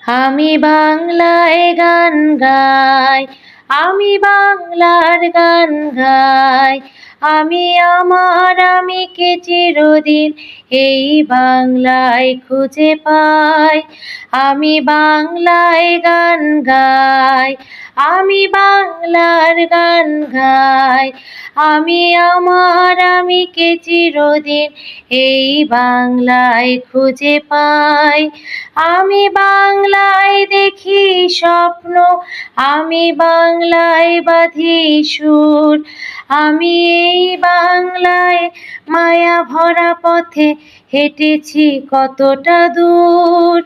আমি বাংলায় গান গাই, আমি বাংলার গান গাই। আমি আমার আমিকে চিরদিন এই বাংলায় খুঁজে পাই। আমি বাংলায় গান গাই, আমি বাংলার গান গাই। আমি আমার আমিকে চিরদিন এই বাংলায় খুঁজে পাই। আমি বাংলায় দেখি স্বপ্ন, আমি বাংলায় বাঁধি সুর। আমি এই বাংলায় মায়া ভরা পথে হেঁটেছি কতটা দূর।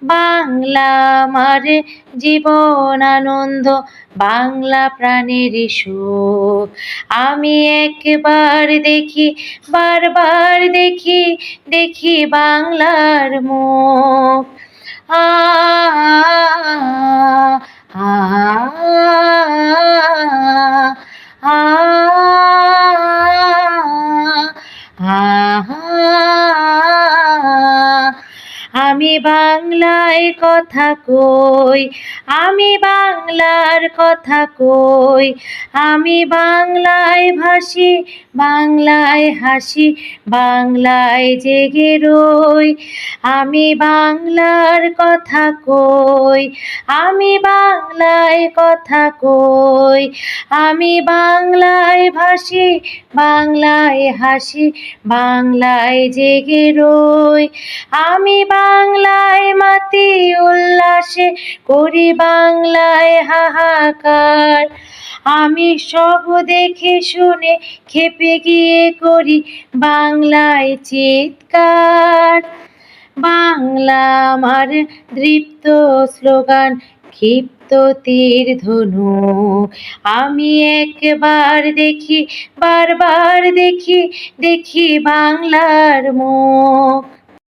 বাংলা আমার জীবন আনন্দ, বাংলা প্রাণের সুখ। আমি একবার দেখি, বারবার দেখি, দেখি বাংলার মুখ। আ আ আ আমি বাংলায় কথা কই, আমি বাংলার কথা কই। আমি বাংলায় ভাসি, বাংলায় হাসি, বাংলায় জেগে রই। আমি বাংলার কথা কই, আমি বাংলায় কথা কই। আমি বাংলায় ভাসি, বাংলায় হাসি, বাংলায় জেগে রই। আমি বাংলায় মাতি উল্লাসে, করি বাংলায় হাহাকার। আমি সব দেখে শুনে খেপে গিয়ে করি বাংলায় চিৎকার। বাংলা আমার দৃপ্ত স্লোগান, ক্ষিপ্ত তীর ধনুক। আমি একবার দেখি, বারবার দেখি, দেখি বাংলার মুখ।